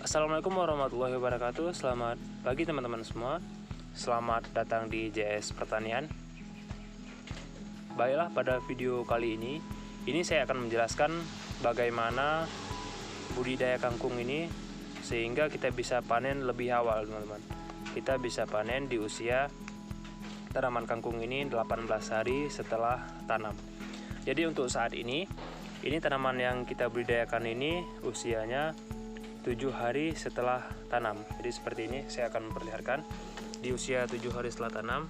Assalamualaikum warahmatullahi wabarakatuh. Selamat pagi teman-teman semua. Selamat datang di JS Pertanian. Baiklah, pada video kali ini saya akan menjelaskan bagaimana budidaya kangkung ini sehingga kita bisa panen lebih awal, teman-teman. Kita bisa panen di usia tanaman kangkung ini 18 hari setelah tanam. Jadi untuk saat ini tanaman yang kita budidayakan ini usianya 7 hari setelah tanam. Jadi seperti ini saya akan memperlihatkan di usia 7 hari setelah tanam.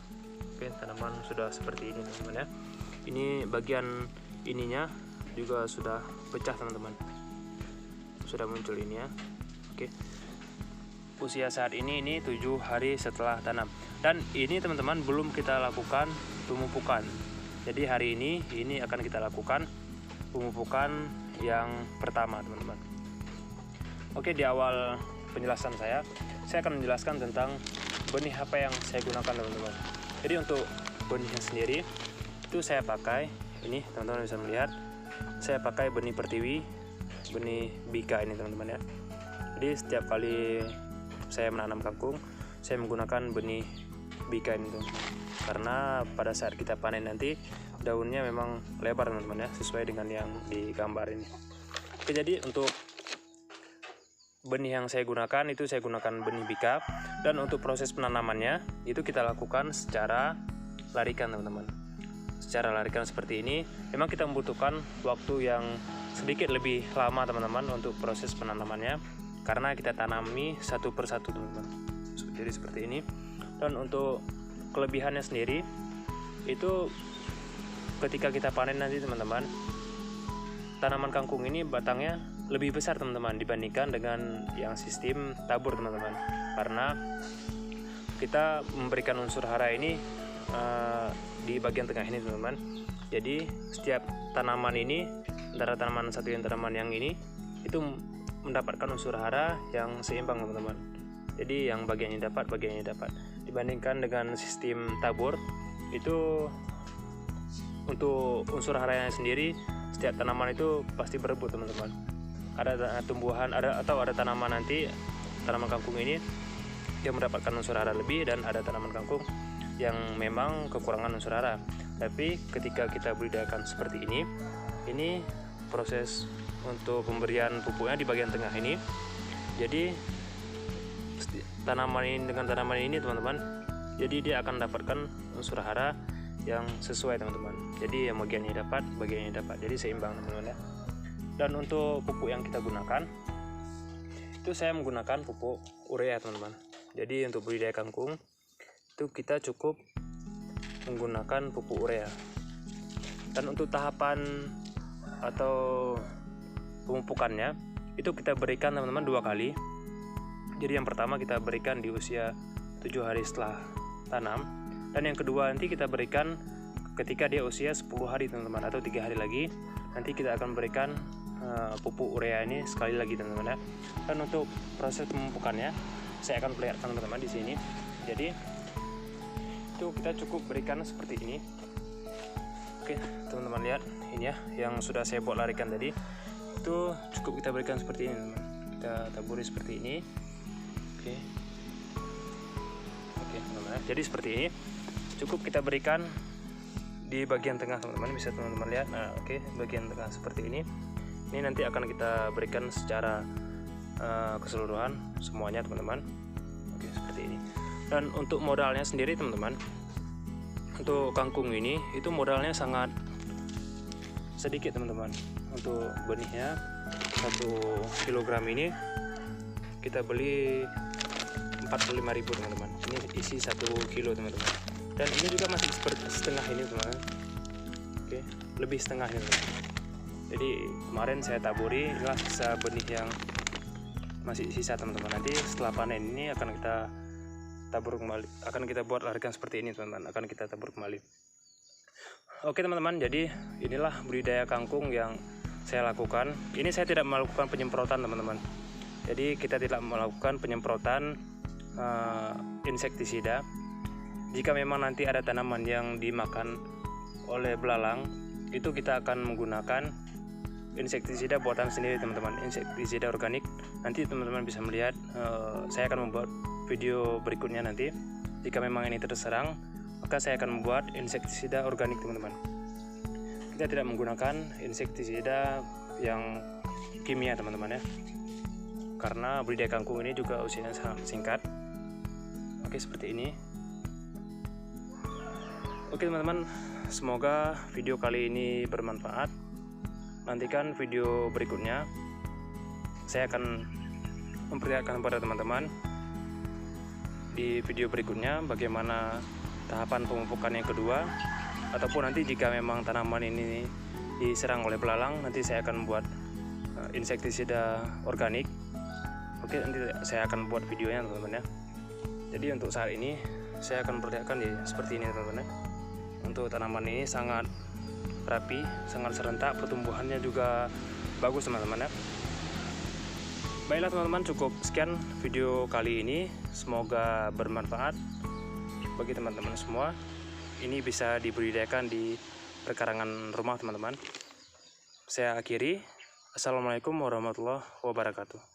Oke, tanaman sudah seperti ini, teman-teman ya. Ini bagian ininya juga sudah pecah, teman-teman. Sudah muncul ini ya. Oke. Usia saat ini 7 hari setelah tanam. Dan ini teman-teman belum kita lakukan pemupukan. Jadi hari ini akan kita lakukan pemupukan yang pertama, teman-teman. Oke, di awal penjelasan saya akan menjelaskan tentang benih apa yang saya gunakan, teman-teman. Jadi untuk benihnya sendiri itu saya pakai ini, teman-teman bisa melihat. Saya pakai benih pertiwi, benih bika ini, teman-teman ya. Jadi setiap kali saya menanam kangkung, saya menggunakan benih bika ini, teman-teman. Karena pada saat kita panen nanti daunnya memang lebar, teman-teman ya, sesuai dengan yang di gambar ini. Oke, jadi untuk benih yang saya gunakan itu saya gunakan benih bika, dan untuk proses penanamannya itu kita lakukan secara larikan, teman-teman. Secara larikan seperti ini memang kita membutuhkan waktu yang sedikit lebih lama, teman-teman, untuk proses penanamannya karena kita tanami satu persatu, teman-teman. Jadi seperti ini. Dan untuk kelebihannya sendiri itu ketika kita panen nanti, teman-teman, tanaman kangkung ini batangnya lebih besar, teman-teman, dibandingkan dengan yang sistem tabur, teman-teman. Karena kita memberikan unsur hara ini di bagian tengah ini, teman-teman. Jadi setiap tanaman ini, antara tanaman satu dan tanaman yang ini, itu mendapatkan unsur hara yang seimbang, teman-teman. Jadi yang bagian ini dapat, bagian ini dapat. Dibandingkan dengan sistem tabur, itu untuk unsur haranya sendiri setiap tanaman itu pasti berebut, teman-teman. Ada tumbuhan, ada tanaman nanti, tanaman kangkung ini yang mendapatkan unsur hara lebih, dan ada tanaman kangkung yang memang kekurangan unsur hara. Tapi ketika kita budidayakan seperti ini proses untuk pemberian pupuknya di bagian tengah ini. Jadi tanaman ini dengan tanaman ini, teman-teman, jadi dia akan mendapatkan unsur hara yang sesuai, teman-teman. Jadi yang bagian ini dapat, bagian ini dapat, jadi seimbang, teman-teman ya. Dan untuk pupuk yang kita gunakan itu saya menggunakan pupuk urea, teman-teman. Jadi untuk budidaya kangkung itu kita cukup menggunakan pupuk urea. Dan untuk tahapan atau pemupukannya itu kita berikan, teman-teman, 2 kali. Jadi yang pertama kita berikan di usia 7 hari setelah tanam, dan yang kedua nanti kita berikan ketika dia usia 10 hari, teman-teman, atau 3 hari lagi. Nanti kita akan berikan pupuk urea ini sekali lagi, teman-teman ya. Dan untuk proses pemupukannya saya akan perlihatkan, teman-teman, di sini. Jadi itu kita cukup berikan seperti ini. Oke, teman-teman lihat ini ya, yang sudah saya buat larikan tadi. Itu cukup kita berikan seperti ini, teman-teman. Kita taburi seperti ini. Oke, teman-teman ya. Jadi seperti ini cukup kita berikan di bagian tengah, teman-teman, bisa teman-teman lihat. Nah, oke, bagian tengah seperti ini. Ini nanti akan kita berikan secara keseluruhan semuanya, teman-teman. Oke, seperti ini. Dan untuk modalnya sendiri, teman-teman, untuk kangkung ini itu modalnya sangat sedikit, teman-teman. Untuk benihnya 1 kilogram ini kita beli 45.000, teman-teman. Ini isi 1 kilo, teman-teman. Dan ini juga masih seperti setengah ini, teman-teman. Oke, lebih setengah ini, teman-teman. Jadi kemarin saya taburi, inilah sisa benih yang masih sisa, teman-teman. Nanti setelah panen ini akan kita tabur kembali, akan kita buat larikan seperti ini, teman-teman, akan kita tabur kembali. Oke, teman-teman, jadi inilah budidaya kangkung yang saya lakukan. Ini saya tidak melakukan penyemprotan, teman-teman. Jadi kita tidak melakukan penyemprotan insektisida. Jika memang nanti ada tanaman yang dimakan oleh belalang, itu kita akan menggunakan insektisida buatan sendiri teman-teman, insektisida organik. Nanti teman-teman bisa melihat, saya akan membuat video berikutnya nanti. Jika memang ini terserang, maka saya akan membuat insektisida organik teman-teman. Kita tidak menggunakan insektisida yang kimia teman-teman ya, karena budidaya kangkung ini juga usianya sangat singkat. Oke, seperti ini. Oke teman-teman, semoga video kali ini bermanfaat. Nantikan video berikutnya. Saya akan memperlihatkan kepada teman-teman di video berikutnya bagaimana tahapan pemupukan yang kedua, ataupun nanti jika memang tanaman ini diserang oleh belalang, nanti saya akan membuat insektisida organik. Oke, nanti saya akan buat videonya teman-teman ya. Jadi untuk saat ini saya akan perlihatkan ya seperti ini teman-teman ya. Untuk tanaman ini sangat rapi, sangat serentak, pertumbuhannya juga bagus teman-teman ya. Baiklah teman-teman, cukup sekian video kali ini. Semoga bermanfaat bagi teman-teman semua. Ini bisa dibudidayakan di perkarangan rumah teman-teman. Saya akhiri. Assalamualaikum warahmatullahi wabarakatuh.